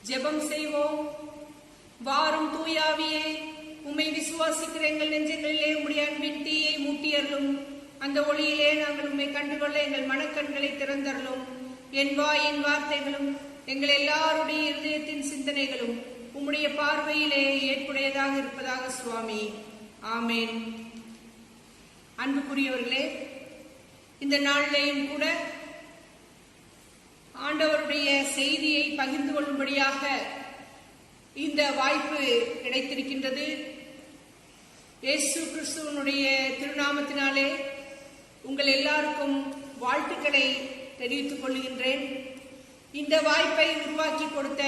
ஜெபம் செய்வோம். வாரும் தூயாவியே, உம்மை விசுவாசிக்கிற எங்கள் நெஞ்சங்களிலே உம்முடைய அன்பின் தீயை மூட்டியறலும். அந்த ஒளியிலே நாங்கள் உம்மை கண்டுகொள்ள எங்கள் மனக்கண்களை திறந்தறலும். என் வாயின் வார்த்தைகளும் எங்கள் எல்லாருடைய இருதயத்தின் சிந்தனைகளும் உம்முடைய பார்வையிலே ஏற்புடையதாக இருப்பதாக சுவாமி. ஆமேன். அன்புக்குரியவர்களே, இந்த நாளிலேயும் கூட ஆண்டவருடைய செய்தியை பகிர்ந்து கொள்ளும்படியாக இந்த வாய்ப்பு கிடைத்திருக்கின்றது. இயேசு கிறிஸ்துவனுடைய திருநாமத்தினாலே உங்கள் எல்லாருக்கும் வாழ்த்துக்களை தெரிவித்துக் கொள்கின்றேன். இந்த வாய்ப்பை உருவாக்கி கொடுத்த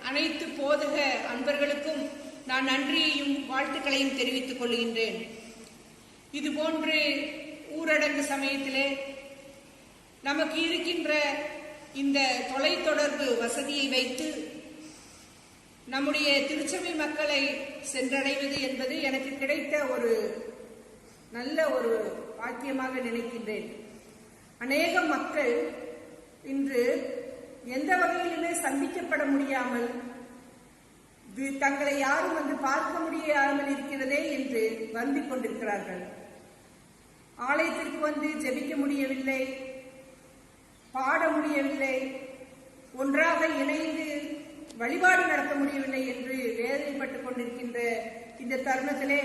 அனைத்து போதக அன்பர்களுக்கும் நான் நன்றியையும் வாழ்த்துக்களையும் தெரிவித்துக் கொள்கின்றேன். இதுபோன்று ஊரடங்கு சமயத்திலே நமக்கு இருக்கின்ற இந்த தொலைத்தொடர்பு வசதியை வைத்து நம்முடைய திருச்சபை மக்களை சென்றடைவது என்பது எனக்கு கிடைத்த ஒரு நல்ல ஒரு பாக்கியமாக நினைக்கின்றேன். அநேக மக்கள் இன்று எந்த வகையிலுமே சந்திக்கப்பட முடியாமல், தங்களை யாரும் வந்து பார்க்க முடியாமல் இருக்கிறதே என்று வருந்திக் கொண்டிருக்கிறார்கள். ஆலயத்திற்கு வந்து ஜெபிக்க முடியவில்லை, பாட முடியவில்லை, ஒன்றாக இணைந்து வழிபாடு நடத்த முடியவில்லை என்று வேதனைப்பட்டுக் கொண்டிருக்கின்ற இந்த தருணத்திலே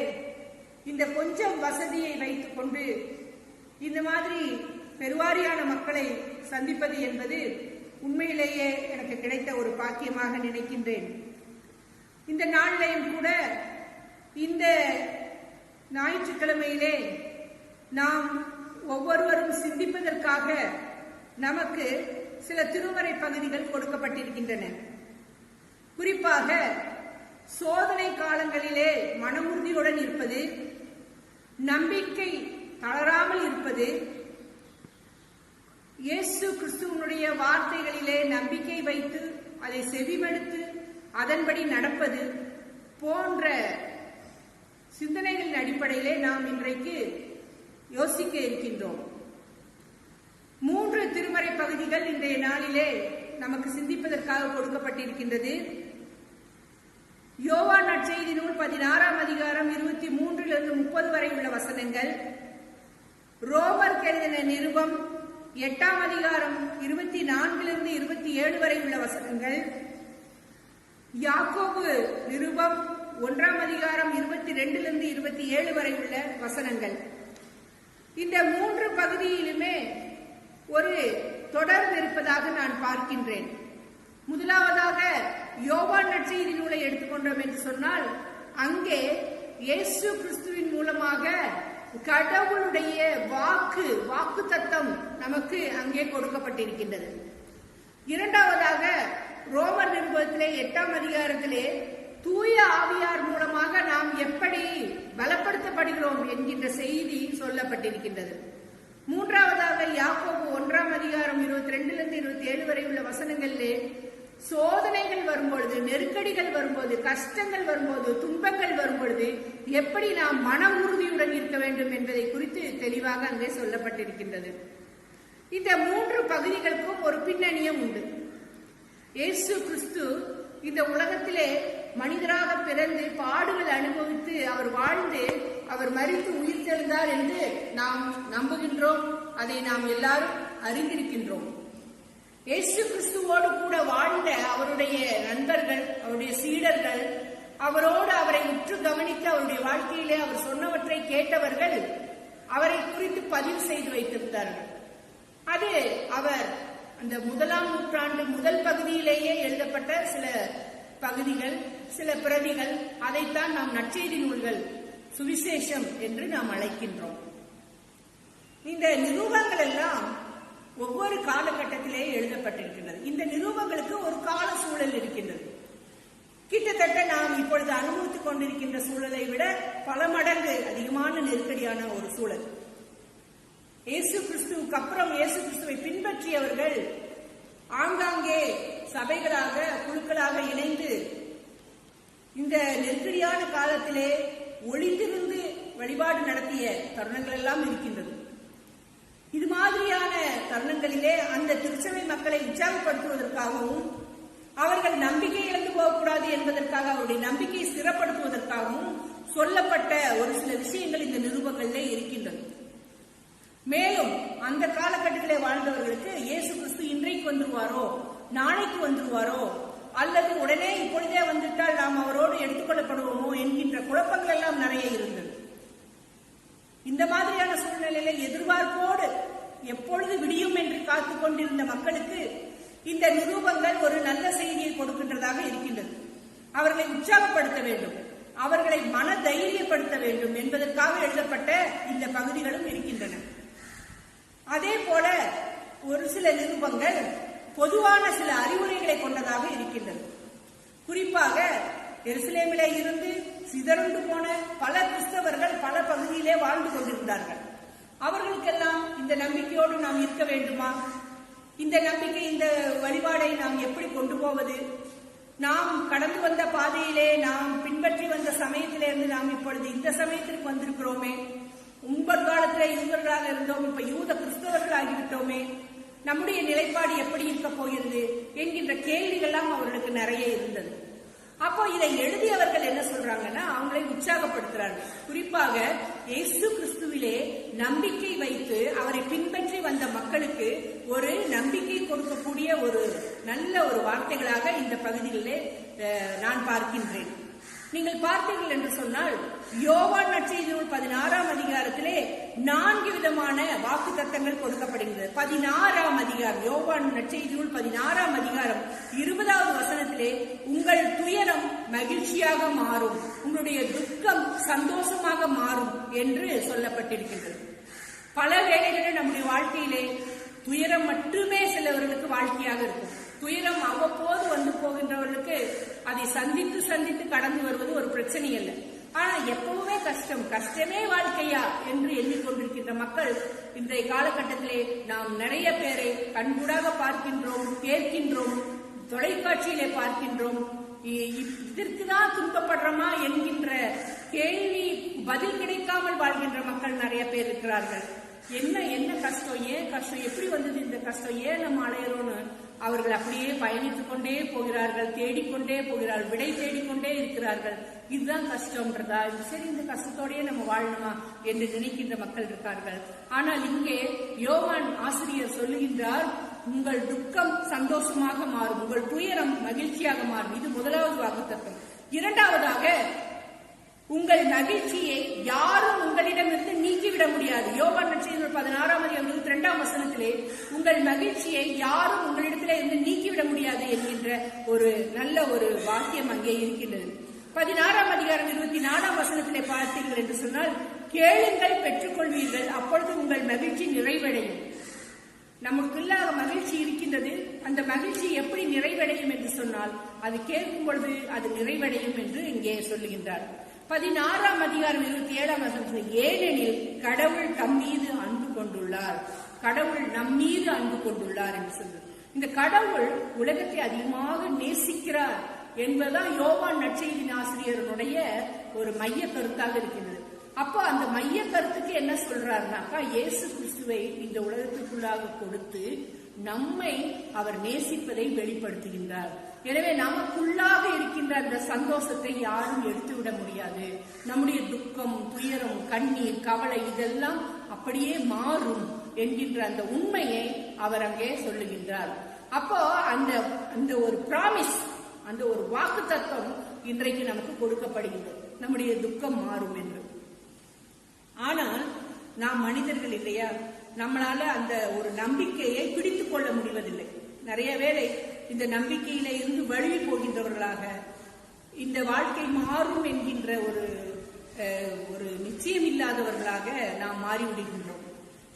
இந்த கொஞ்சம் வசதியை வைத்துக் கொண்டு இந்த மாதிரி பெருவாரியான மக்களை சந்திப்பது என்பது உண்மையிலேயே எனக்கு கிடைத்த ஒரு பாக்கியமாக நினைக்கின்றேன். இந்த நாளிலேயும் கூட இந்த ஞாயிற்றுக்கிழமையிலே நாம் ஒவ்வொருவரும் சிந்திப்பதற்காக நமக்கு சில திருமறை பகுதிகள் கொடுக்கப்பட்டிருக்கின்றன. குறிப்பாக சோதனை காலங்களிலே மனமுறுதியுடன் இருப்பது, நம்பிக்கை தளராமல் இருப்பது, இயேசு கிறிஸ்துவனுடைய வார்த்தைகளிலே நம்பிக்கை வைத்து அதை செவிமடுத்து அதன்படி நடப்பது போன்ற சிந்தனைகளின் அடிப்படையிலே நாம் இன்றைக்கு யோசிக்க இருக்கின்றோம். 3 திருமறை பகுதிகள் இன்றைய நாளிலே நமக்கு சிந்திப்பதற்காக கொடுக்கப்பட்டிருக்கின்றது. யோவான் நற்செய்தி நூல் 16ஆம் அதிகாரம் 23 30 வரை உள்ள வசனங்கள், ரோமர் எழுதின நிருபம் 8ஆம் அதிகாரம் 24 27 வரை உள்ள வசனங்கள், யாக்கோபு நிருபம் 1ஆம் அதிகாரம் 22 27 வரை உள்ள வசனங்கள். இந்த 3 பகுதியிலுமே ஒரு தொடர்பு இருப்பதாக நான் பார்க்கின்றேன். முதலாவதாக யோவான் நற்செய்தி நூலை எடுத்துக்கொண்டோம் என்று சொன்னால், அங்கே இயேசு கிறிஸ்துவின் மூலமாக கடவுளுடைய வாக்கு தத்தம் நமக்கு அங்கே கொடுக்கப்பட்டிருக்கின்றது. இரண்டாவதாக ரோமர் நிருபத்திலே 8ஆம் அதிகாரத்திலே தூய ஆவியார் மூலமாக நாம் எப்படி பலப்படுத்தப்படுகிறோம் என்கின்ற செய்தி சொல்லப்பட்டிருக்கின்றது. மூன்றாவதாக யாக்கோபு 1ஆம் அதிகாரம் 22 27 வரை உள்ள வசனங்களிலே சோதனைகள் வரும்பொழுது, நெருக்கடிகள் வரும்போது, கஷ்டங்கள் வரும்போது, துன்பங்கள் வரும்பொழுது எப்படி நாம் மன உறுதியுடன் இருக்க வேண்டும் என்பதை குறித்து தெளிவாக அங்கே சொல்லப்பட்டிருக்கின்றது. இந்த 3 பகுதிகளுக்கும் ஒரு பின்னணியும் உண்டு. இயேசு கிறிஸ்து இந்த உலகத்திலே மனிதராக பிறந்து பாடுகள் அனுபவித்து அவர் வாழ்ந்து அவர் மரித்து உயிர் தெழுந்தார் என்று நாம் நம்புகின்றோம். அதை நாம் எல்லாரும் அறிந்திருக்கின்றோம். இயேசு கிறிஸ்துவோடு கூட வாழ்ந்த அவருடைய நண்பர்கள், அவருடைய சீடர்கள், அவரோடு அவரை உற்று கவனித்து அவருடைய வாழ்க்கையிலே அவர் சொன்னவற்றை கேட்டவர்கள் அவரை குறித்து பதிவு செய்து வைத்திருந்தார்கள். அது அவர் அந்த 1ஆம் நூற்றாண்டு முதல் பகுதியிலேயே எழுதப்பட்ட சில பகுதிகள், சில பிரதிகள். அதைத்தான் நாம் நற்செய்தி நூல்கள், சுவிசேஷம் என்று நாம் அழைக்கின்றோம். இந்த நிரூபங்கள் எல்லாம் ஒவ்வொரு காலகட்டத்திலே எழுதப்பட்டிருக்கின்றது. இந்த நிரூபங்களுக்கு ஒரு கால சூழல் இருக்கின்றது. கிட்டத்தட்ட நாம் இப்பொழுது அனுபவித்துக் கொண்டிருக்கின்ற சூழலை விட பல மடங்கு அதிகமான நெருக்கடியான ஒரு சூழல். இயேசு கிறிஸ்துவுக்கு அப்புறம் இயேசு கிறிஸ்துவை பின்பற்றியவர்கள் ஆங்காங்கே சபைகளாக, குழுக்களாக இணைந்து இந்த நெருக்கடியான காலத்திலே ஒளிந்திருந்து வழிபாடு நடத்திய தருணங்கள் எல்லாம் இருக்கின்றது. இது மாதிரியான தருணங்களிலே அந்த திருச்சபை மக்களை உற்சாகப்படுத்துவதற்காகவும் அவர்கள் நம்பிக்கை என்பதற்காக, அவருடைய நம்பிக்கையை ஸ்திரப்படுத்துவதற்காகவும் சொல்லப்பட்ட ஒரு சில விஷயங்கள் இந்த நிருபங்களிலே இருக்கின்றது. மேலும் அந்த காலகட்டத்திலே வாழ்ந்தவர்களுக்கு இயேசு கிறிஸ்து இன்றைக்கு வந்துருவாரோ, நாளைக்கு வந்துருவாரோ, அல்லது உடனே இப்பொழுதே வந்துட்டால் நாம் அவரோடு எடுத்துக்கொள்ளப்படுவோமோ என்கின்ற குழப்பங்கள் எல்லாம் நிறைய இருந்தது. இந்த மாதிரியான சூழ்நிலையில எதிர்பார்ப்போடு எப்பொழுது விடியும் என்று காத்துக் கொண்டிருந்த மக்களுக்கு இந்த நிரூபங்கள் ஒரு நல்ல செய்தியை கொடுக்கின்றதாக இருக்கின்றது. அவர்களை உற்சாகப்படுத்த வேண்டும், அவர்களை மன தைரியப்படுத்த வேண்டும் என்பதற்காக எழுதப்பட்ட இந்த பகுதிகளும் இருக்கின்றன. அதே போல ஒரு சில நிருபங்கள் பொதுவான சில அறிவுரைகளை கொண்டதாக இருக்கின்றது. குறிப்பாக எருசலேமிலே இருந்து சிதறண்டு போன பல கிறிஸ்தவர்கள் பல பகுதியிலே வாழ்ந்து கொண்டிருந்தார்கள். அவர்களுக்கெல்லாம் இந்த நம்பிக்கையோடு நாம் இருக்க வேண்டுமா? இந்த நம்பிக்கை, இந்த வழிபாடை நாம் எப்படி கொண்டு போவது? நாம் கடந்து வந்த பாதையிலே, நாம் பின்பற்றி வந்த சமயத்திலிருந்து நாம் இப்பொழுது இந்த சமயத்திற்கு வந்திருக்கிறோமே, உங்கள் காலத்திலே யூதர்களாக இருந்தோம், இப்ப யூத கிறிஸ்தவர்கள் ஆகிவிட்டோமே, நம்முடைய நிலைப்பாடு எப்படி இருக்க போகிறது என்கின்ற கேள்விகள்லாம் அவர்களுக்கு நிறைய இருந்தது. அப்போ இதை எழுதியவர்கள் என்ன சொல்றாங்கன்னா, அவங்களை உற்சாகப்படுத்துறார்கள். குறிப்பாக இயேசு கிறிஸ்துவிலே நம்பிக்கை வைத்து அவரை பின்பற்றி வந்த மக்களுக்கு ஒரு நம்பிக்கை கொடுக்கக்கூடிய ஒரு நல்ல ஒரு வார்த்தைகளாக இந்த பகுதியிலே நான் பார்க்கின்றேன். நீங்கள் பார்த்தீர்கள் என்று சொன்னால், யோவான் நற்செய்தி நூல் 16ஆம் அதிகாரத்திலே 4 விதமான வாக்கு தத்தங்கள் கொடுக்கப்படுகிறது. 16ஆம் அதிகாரம், யோவான் நற்செய்தி நூல் 16ஆம் அதிகாரம் 20வது வசனத்திலே, உங்கள் துயரம் மகிழ்ச்சியாக மாறும், உங்களுடைய துக்கம் சந்தோஷமாக மாறும் என்று சொல்லப்பட்டிருக்கின்றது. பல வேளைகளில் நம்முடைய வாழ்க்கையிலே துயரம் மட்டுமே சிலவர்களுக்கு வாழ்க்கையாக இருக்கும். துயரம் அவ்வப்போது வந்து போகின்றவர்களுக்கு அதை சந்தித்து சந்தித்து கடந்து வருவது ஒரு பிரச்சனை அல்ல. ஆனா எப்பவுமே கஷ்டம், கஷ்டமே வாழ்க்கையா என்று எண்ணிக்கொண்டிருக்கின்ற மக்கள் இன்றைய காலகட்டத்திலே நாம் நிறைய பேரை கண்கூடாக பார்க்கின்றோம், கேட்கின்றோம், தொலைக்காட்சியிலே பார்க்கின்றோம். இதற்குதான் துன்பப்படுறோமா என்கின்ற கேள்வி பதில் கிடைக்காமல் வாழ்கின்ற மக்கள் நிறைய பேர் இருக்கிறார்கள். என்ன கஷ்டம், ஏன் கஷ்டம், எப்படி வந்தது இந்த கஷ்டம், ஏன் நம்ம அலையிறோம்னு அவர்கள் அப்படியே பயணித்துக் கொண்டே போகிறார்கள், தேடிக்கொண்டே போகிறார்கள், விடை தேடிக்கொண்டே இருக்கிறார்கள். இதுதான் கஷ்டம்ன்றதா, சரி இந்த கஷ்டத்தோடயே நம்ம வாழணுமா என்று நினைக்கின்ற மக்கள் இருக்கார்கள். ஆனால் இங்கே யோவான் ஆசிரியர் சொல்லுகின்றார், உங்கள் துக்கம் சந்தோஷமாக மாறும், உங்கள் துயரம் மகிழ்ச்சியாக மாறும். இது முதலாவது வாக்குத்தத்தம். இரண்டாவதாக, உங்கள் மகிழ்ச்சியை யாரும் உங்களிடமிருந்து நீக்கிவிட முடியாது. யோவான் நற்செய்தி 16ஆம் அதிகாரம் 22ஆம் வசனத்திலே, உங்கள் மகிழ்ச்சியை யாரும் உங்களிடத்திலே இருந்து நீக்கிவிட முடியாது என்கின்ற ஒரு நல்ல ஒரு வாக்கியம் அங்கே இருக்கின்றது. 16ஆம் அதிகாரம் 24ஆம் வசனத்திலே பார்த்தீர்கள் என்று சொன்னால், கேளுங்கள் பெற்றுக்கொள்வீர்கள், அப்பொழுது உங்கள் மகிழ்ச்சி நிறைவடையும். நமக்குள்ளாக மகிழ்ச்சி இருக்கின்றது, அந்த மகிழ்ச்சி எப்படி நிறைவடையும் என்று சொன்னால், அது கேட்கும் பொழுது அது நிறைவடையும் என்று இங்கே சொல்லுகின்றார். 16ஆம் அதிகாரம் 27ஆம் வசனத்தில், ஏனெனில் கடவுள் தம் மீது அன்பு கொண்டுள்ளார், கடவுள் நம் மீது அன்பு கொண்டுள்ளார் என்று சொல்லுது. இந்த கடவுள் உலகத்தை அதிகமாக நேசிக்கிறார் என்பதுதான் யோவான் நற்செய்தி ஆசிரியருடைய ஒரு மைய கருத்தாக இருக்கின்றது. அப்போ அந்த மைய கருத்துக்கு என்ன சொல்றாருனாக்கா, இயேசு கிறிஸ்துவை இந்த உலகத்துக்குள்ளாக கொடுத்து நம்மை அவர் நேசிப்பதை வெளிப்படுத்துகின்றார். எனவே நமக்குள்ளாக இருக்கின்ற அந்த சந்தோஷத்தை யாரும் எடுத்துவிட முடியாது. நம்முடைய துக்கம், துயரம், கண்ணீர், கவலை இதெல்லாம் அப்படியே மாறும் என்கின்ற அந்த உண்மையை அவர் அங்கே சொல்லுகின்றார். அப்போ அந்த ஒரு பிராமிஸ், அந்த ஒரு வாக்கு தத்துவம் இன்றைக்கு நமக்கு கொடுக்கப்படுகின்றது, நம்முடைய துக்கம் மாறும் என்று. ஆனால் நாம் மனிதர்கள் இல்லையா, நம்மளால அந்த ஒரு நம்பிக்கையை பிடித்துக் கொள்ள முடிவதில்லை. நிறைய வேளை இந்த நம்பிக்கையில இருந்து வழுவி போகின்றவர்களாக, இந்த வாழ்க்கை மாறும் என்கின்ற ஒரு நிச்சயம் இல்லாதவர்களாக நாம் மாறிவிடுகின்றோம்.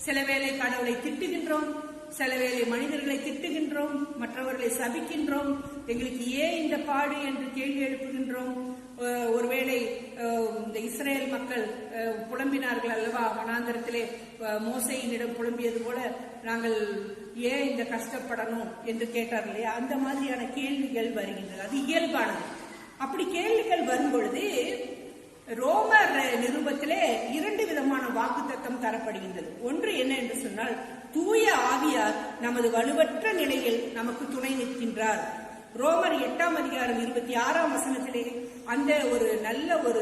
சில வேளை கடவுளை திட்டுகின்றோம், சில வேளை மனிதர்களை திட்டுகின்றோம், மற்றவர்களை சபிக்கின்றோம், எங்களுக்கு ஏன் இந்த பாடு என்று கேள்வி எழுப்புகின்றோம். ஒருவேளை இந்த இஸ்ரேல் மக்கள் புலம்பினார்கள் அல்லவா, வனாந்தரத்திலே மோசேயினிடம் புலம்பியது போல நாங்கள் ஏன் இந்த கஷ்டப்படணும் என்று கேட்டார்கள் இல்லையா, அந்த மாதிரியான கேள்விகள் வருகின்றன. அது இயல்பானது. அப்படி கேள்விகள் வரும்பொழுது ரோமர் நிருபத்திலே 2 விதமான வாக்குத்தத்தம் தரப்படுகின்றது. ஒன்று என்ன என்று சொன்னால், தூய ஆவியார் நமது வலுவற்ற நிலையில் நமக்கு துணை நிற்கின்றார். ரோமர் 8:26 அந்த ஒரு நல்ல ஒரு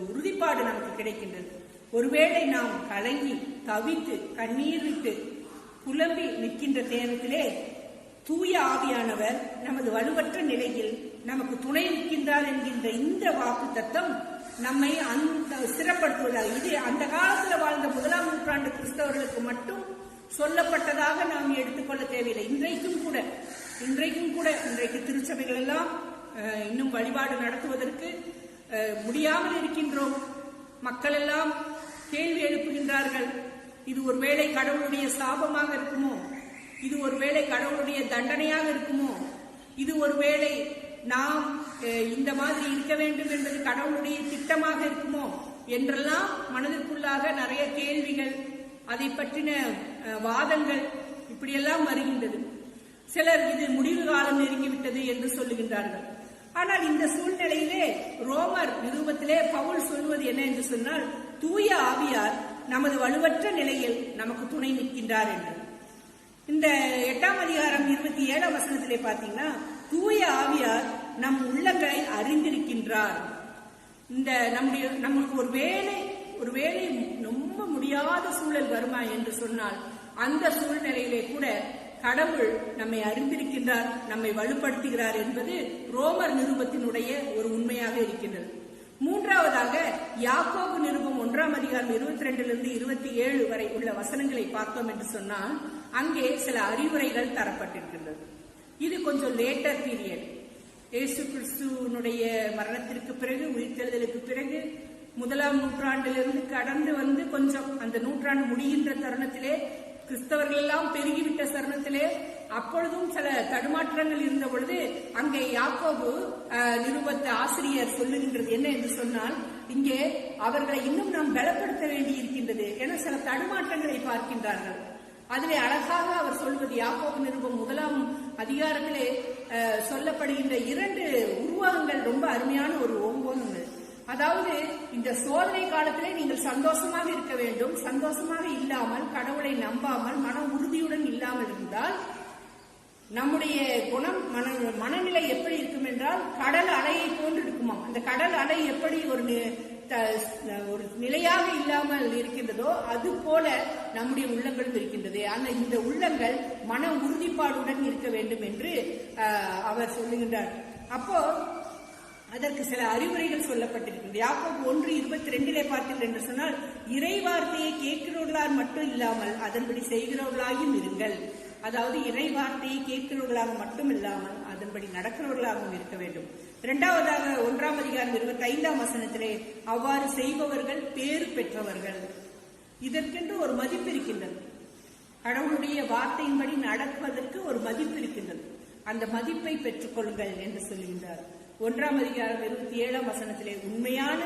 உறுதிப்பாடு நமக்கு கிடைக்கின்றது. ஒருவேளை நாம் கலங்கி தவித்து கண்ணீர் விட்டு புலம்பி நிற்கின்ற நேரத்திலே தூய ஆவியானவர் நமது வலுவற்ற நிலையில் நமக்கு துணை நிற்கின்றார் என்கின்ற இந்த வாக்கு தத்தம் நம்மை ஸ்திரப்படுத்துவதாக. இது அந்த காலத்தில் வாழ்ந்த 1ஆம் நூற்றாண்டு கிறிஸ்தவர்களுக்கு மட்டும் சொல்லப்பட்டதாக நாம் எடுத்துக்கொள்ள தேவையில்லை. இன்றைக்கு திருச்சபைகள் எல்லாம் இன்னும் வழிபாடு நடத்துவதற்கு முடியாமல் இருக்கின்றோம். மக்கள் எல்லாம் கேள்வி எழுப்புகின்றார்கள். இது ஒருவேளை கடவுளுடைய சாபமாக இருக்குமோ? இது ஒருவேளை கடவுளுடைய தண்டனையாக இருக்குமோ? இது ஒருவேளை நாம் இந்த மாதிரி இருக்க வேண்டும் என்பது கடவுளுடைய திட்டமாக இருக்குமோ என்றெல்லாம் மனதிற்குள்ளாக நிறைய கேள்விகள், அதை பற்றின வாதங்கள் இப்படியெல்லாம் வருகின்றது. சிலர் இது முடிவு காலம் நெருங்கிவிட்டது என்று சொல்லுகின்றார்கள். ஆனால் இந்த சூழ்நிலையிலே ரோமர் நிருபத்திலே பவுல் சொல்வது என்ன என்று சொன்னால், தூய ஆவியார் நமது வலுவற்ற நிலையில் நமக்கு துணை நிற்கின்றார் என்று. இந்த 8:27 பார்த்தீங்கன்னா, தூய ஆவியார் நம் உள்ளங்களை அறிந்திருக்கின்றார். இந்த நமக்கு ஒருவேளை ரொம்ப முடியாத சூழல் வருமா என்று சொன்னால், அந்த சூழ்நிலையிலே கூட கடவுள் நம்மை அறிந்திருக்கின்றார், நம்மை வலுப்படுத்துகிறார் என்பது ரோமர் நிருபத்தினுடைய ஒரு உண்மையாக இருக்கின்றது. மூன்றாவதாக யாக்கோபு நிருபம் 1:22 வரை உள்ள வசனங்களை பார்த்தோம் என்று சொன்னால், அங்கே சில அறிவுரைகள் தரப்பட்டிருக்கின்றது. இது கொஞ்சம் லேட்டர் பீரியட். இயேசு கிறிஸ்துவனுடைய மரணத்திற்கு பிறகு, உயிர்த்தெழுதலுக்கு பிறகு 1ஆம் நூற்றாண்டிலிருந்து கடந்து வந்து கொஞ்சம் அந்த நூற்றாண்டு முடிகின்ற தருணத்திலே, கிறிஸ்தவர்கள் எல்லாம் பெருகிவிட்ட தருணத்திலே, அப்பொழுதும் சில தடுமாற்றங்கள் இருந்த பொழுது அங்கே யாக்கோபு நிருபத்த ஆசிரியர் சொல்லுகின்றது என்ன என்று சொன்னால், இங்கே அவர்களை இன்னும் நாம் பலப்படுத்த வேண்டி இருக்கின்றது என சில தடுமாற்றங்களை பார்க்கின்றார்கள். அதிலே அழகாக அவர் சொல்வது, யாக்கோபு நிருபம் 1ஆம் அதிகாரத்திலே சொல்லப்படுகின்ற 2 உருவகங்கள் ரொம்ப அருமையான ஒரு ஓங்கோகங்கள். அதாவது, இந்த சோதனை காலத்திலே நீங்கள் சந்தோஷமாக இருக்க வேண்டும். சந்தோஷமாக இல்லாமல், கடவுளை நம்பாமல், மன உறுதியுடன் இல்லாமல் இருந்தால் நம்முடைய குணம், மனநிலை எப்படி இருக்கும் என்றால் கடல் அலையை போன்று இருக்குமா. அந்த கடல் அலை எப்படி ஒரு நிலையாக இல்லாமல் இருக்கின்றதோ அது போல நம்முடைய உள்ளங்களும் இருக்கின்றது. ஆனால் இந்த உள்ளங்கள் மன உறுதிப்பாடுடன் இருக்க வேண்டும் என்று அவர் சொல்லுகின்றார். அப்போ அதற்கு சில அறிவுரைகள் சொல்லப்பட்டிருக்கிறது. யாக்கோபு 1:22 பார்த்தீர்கள் என்று சொன்னால், இறை வார்த்தையை கேட்கிறவர்களால் மட்டும் இல்லாமல் அதன்படி செய்கிறவர்களாயும் இருங்கள். அதாவது இறை வார்த்தையை கேட்கிறவர்களாக மட்டும் இல்லாமல் அதன்படி நடக்கிறவர்களாகவும் இருக்க வேண்டும். இரண்டாவதாக 1ஆம் அதிகாரம் 25 அவ்வாறு செய்பவர்கள் பேறு பெற்றவர்கள். இதற்கென்று ஒரு மதிப்பு இருக்கின்றது. கடவுளுடைய வார்த்தையின்படி நடப்பதற்கு ஒரு மதிப்பு இருக்கின்றது. அந்த மதிப்பை பெற்றுக் கொள்ளுங்கள் என்று சொல்கின்றார். 1ஆம் அதிகாரம் 27 உண்மையான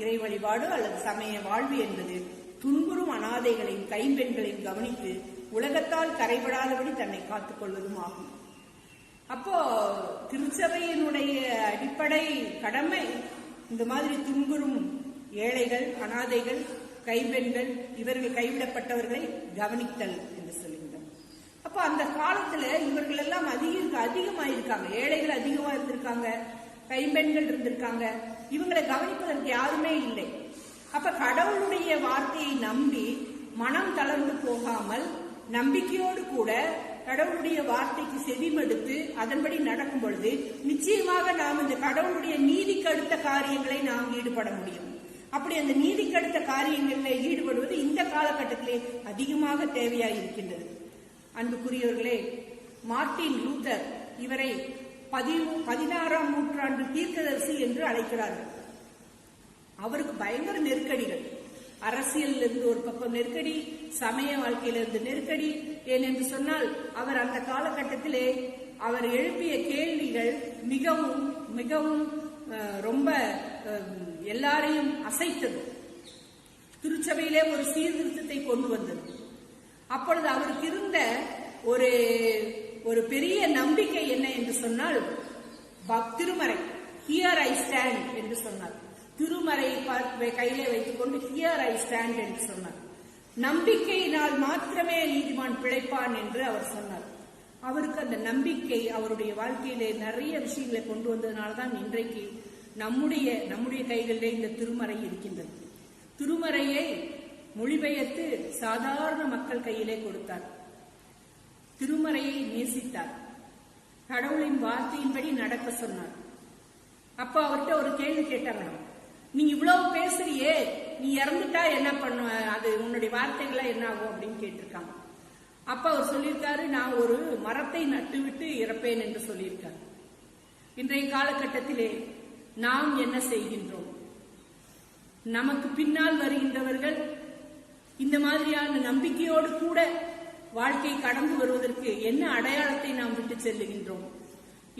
இறை வழிபாடு அல்லது சமய வாழ்வு என்பது துன்புறும் அனாதைகளையும் கைம்பெண்களையும் கவனித்து உலகத்தால் கரைபடாதபடி தன்னை காத்துக் கொள்வதும் ஆகும். அப்போ திருச்சபையினுடைய அடிப்படை கடமை இந்த மாதிரி துன்புறும் ஏழைகள், அனாதைகள், கைம்பெண்கள், இவர்கள் கைவிடப்பட்டவர்களை கவனித்தல் என்று சொல்லுகின்றனர். அப்போ அந்த காலத்துல இவர்கள் எல்லாம் அதிகமாயிருக்காங்க. ஏழைகள் அதிகமா இருந்திருக்காங்க, கைம்பெண்கள் இருந்திருக்காங்க. இவங்களை கவனிப்பதற்கு யாருமே இல்லை. அப்ப கடவுளுடைய வார்த்தையை நம்பி மனம் தளர்ந்து போகாமல் நம்பிக்கையோடு கூட கடவுளுடைய வார்த்தைக்கு செவிமடுத்து அதன்படி நடக்கும் பொழுது நிச்சயமாக நாம் இந்த கடவுளுடைய நீதிக்கு அடுத்த காரியங்களை நாம் ஈடுபட முடியும். அப்படி அந்த நீதிக்கு அடுத்த காரியங்களில் ஈடுபடுவது இந்த காலகட்டத்திலே அதிகமாக தேவையாக இருக்கின்றது. அன்புக்குரியவர்களே, மார்ட்டின் லூத்தர் இவரை 16ஆம் நூற்றாண்டு தீர்க்கதரிசி என்று அழைக்கிறார்கள். அவருக்கு பயங்கர நெருக்கடிகள், அரசியல் இருந்து ஒரு பக்கம் நெருக்கடி, சமய வாழ்க்கையிலிருந்து நெருக்கடி. ஏனென்று சொன்னால் அவர் அந்த காலகட்டத்திலே அவர் எழுப்பிய கேள்விகள் மிகவும் மிகவும் ரொம்ப எல்லாரையும் அசைத்தது. திருச்சபையிலே ஒரு சீர்திருத்தத்தை கொண்டு வந்தது. அப்பொழுது அவருக்கு இருந்த ஒரு பெரிய நம்பிக்கை என்ன என்று சொன்னால், திருமறை, ஹியர் ஐ ஸ்டாண்ட் என்று சொன்னார். திருமறையை கையிலே வைத்துக் கொண்டு ஹியர் ஐ ஸ்டாண்ட் என்று சொன்னார். நம்பிக்கையினால் மாத்திரமே நீதிமான் பிழைப்பான் என்று அவர் சொன்னார். அவருக்கு அந்த நம்பிக்கை அவருடைய வாழ்க்கையிலே நிறைய விஷயங்களை கொண்டு வந்ததுனாலதான் இன்றைக்கு நம்முடைய கைகளிலே இந்த திருமறை இருக்கின்றது. திருமறையை மொழிபெயர்த்து சாதாரண மக்கள் கையிலே கொடுத்தார். திருமறையை நேசித்தார். கடவுளின் வார்த்தையின்படி நடக்க சொன்னார். அப்ப அவர்கிட்ட ஒரு கேள்வி கேட்டாங்க, நீ இவ்வளவு பேசுறியே, நீ இறந்துட்டா என்ன பண்ணுவ, அது உன்னுடைய வார்த்தைகளா என்ன ஆகும் அப்படின்னு கேட்டிருக்காங்க. அப்ப அவர் சொல்லியிருக்காரு, நான் ஒரு மரத்தை நட்டுவிட்டு இறப்பேன் என்று சொல்லியிருக்காரு. இன்றைய காலகட்டத்திலே நாம் என்ன செய்கின்றோம்? நமக்கு பின்னால் வருகின்றவர்கள் இந்த மாதிரியான நம்பிக்கையோடு கூட வாழ்க்கை கடந்து வருவதற்கு என்ன அடையாளத்தை நாம் விட்டு செல்லுகின்றோம்?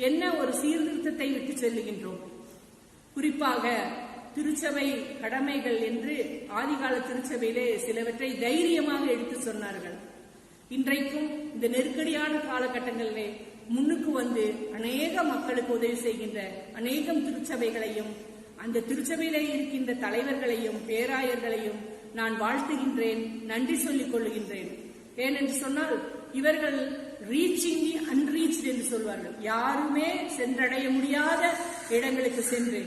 என்ன ஒரு சீர்திருத்தத்தை விட்டு செல்லுகின்றோம்? குறிப்பாக திருச்சபை கடமைகள் என்று ஆதிகால திருச்சபையிலே சிலவற்றை தைரியமாக எடுத்து சொன்னார்கள். இன்றைக்கும் இந்த நெருக்கடியான காலகட்டங்களிலே முன்னுக்கு வந்து அநேக மக்களுக்கு உதவி செய்கின்ற அநேகம் திருச்சபைகளையும் அந்த திருச்சபையிலே இருக்கின்ற தலைவர்களையும் பேராயர்களையும் நான் வாழ்த்துகின்றேன், நன்றி சொல்லிக் கொள்ளுகின்றேன். ஏனென்று சொன்னால் இவர்கள் ரீச்சிங் தி அன்ரீச்ட் என்று சொல்வார்கள். யாருமே சென்றடைய முடியாத இடங்களுக்கு சென்று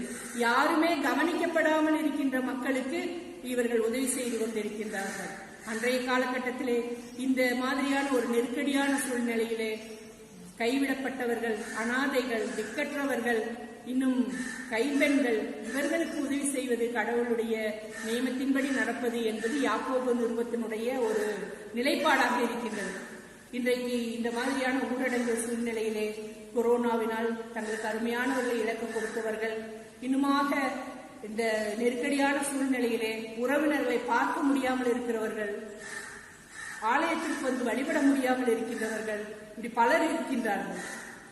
யாருமே கவனிக்கப்படாமல் இருக்கின்ற மக்களுக்கு இவர்கள் உதவி செய்து கொண்டிருக்கின்றார்கள். அன்றைய காலகட்டத்திலே இந்த மாதிரியான ஒரு நெருக்கடியான சூழ்நிலையிலே கைவிடப்பட்டவர்கள், அனாதைகள், திக்கற்றவர்கள், இன்னும் கைம்பெண்கள், இவர்களுக்கு உதவி செய்வது கடவுளுடைய நியமத்தின்படி நடப்பது என்பது யாக்கோபு நிறுவத்தினுடைய ஒரு நிலைப்பாடாக இருக்கின்றது. இன்றைக்கு இந்த மாதிரியான ஊரடங்கு சூழ்நிலையிலே கொரோனாவினால் தங்களுக்கு அருமையானவர்களை இழக்க கொடுத்தவர்கள், இன்னுமாக இந்த நெருக்கடியான சூழ்நிலையிலே உறவினர்களை பார்க்க முடியாமல் இருக்கிறவர்கள், ஆலயத்திற்கு வந்து வழிபட முடியாமல் இருக்கின்றவர்கள், இப்படி பலர் இருக்கின்றார்கள்.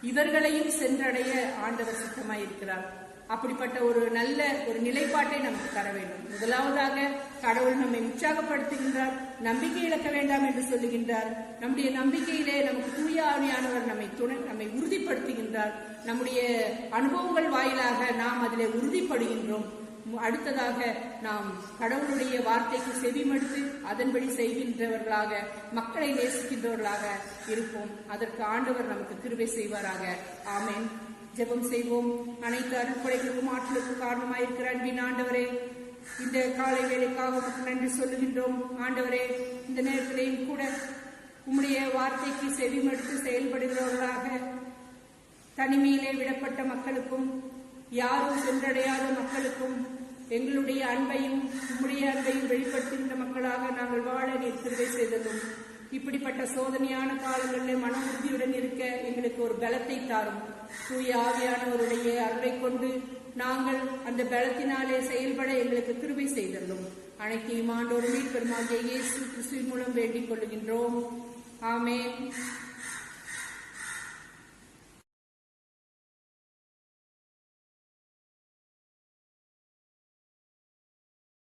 இவர்களையும் சென்றடைய ஆண்டவர் சித்தமாயிருக்கிறார். அப்படிப்பட்ட ஒரு நல்ல ஒரு நிலைப்பாட்டை நமக்கு தர வேண்டும். முதலாவதாக கடவுள் நம்மை உற்சாகப்படுத்துகின்றார், நம்பிக்கை இழக்க வேண்டாம் என்று சொல்லுகின்றார். நம்முடைய நம்பிக்கையிலே நமக்கு தூய ஆவியானவர் நம்மை உறுதிப்படுத்துகின்றார். நம்முடைய அனுபவங்கள் வாயிலாக நாம் அதிலே உறுதிப்படுகின்றோம். அடுத்ததாக நாம் கடவுளுடைய வார்த்தைக்கு செவிமடுத்து அதன்படி செய்கின்றவர்களாக, மக்களை நேசிக்கின்றவர்களாக இருப்போம். அதற்கு ஆண்டவர் நமக்கு கிருபை செய்வாராக. ஆமென். ஜெபம் செய்வோம். அனைத்து அருட்கொடைகளுக்கும் ஆற்றலுக்கும் காரணமாயிருக்கிற அன்பின் ஆண்டவரே, இந்த காலை வேளைக்காக உமக்கு நன்றி சொல்லுகின்றோம். ஆண்டவரே, இந்த நேரத்திலேயும் கூட உம்முடைய வார்த்தைக்கு செவிமடுத்து செயல்படுகிறவர்களாக தனிமையிலே விடப்பட்ட மக்களுக்கும் யாரும் சென்றடையாத மக்களுக்கும் எங்களுடைய அன்பையும் உம்முடைய அன்பையும் வெளிப்படுத்துகின்ற மக்களாக நாங்கள் வாழ நீர் கிருபை செய்ததும், இப்படிப்பட்ட சோதனையான காலங்களில் மன உறுதியுடன் இருக்க எங்களுக்கு ஒரு பலத்தை தாரும். தூய ஆவியானவருடைய அருளை கொண்டு நாங்கள் அந்த பலத்தினாலே செயல்பட எங்களுக்கு கிருபை செய்ததும் அனைத்தையும் ஆண்டோர் மீட்பெருமாகிய இயேசு கிறிஸ்துவின் மூலம் வேண்டிக் கொள்ளுகின்றோம். ஆமென்.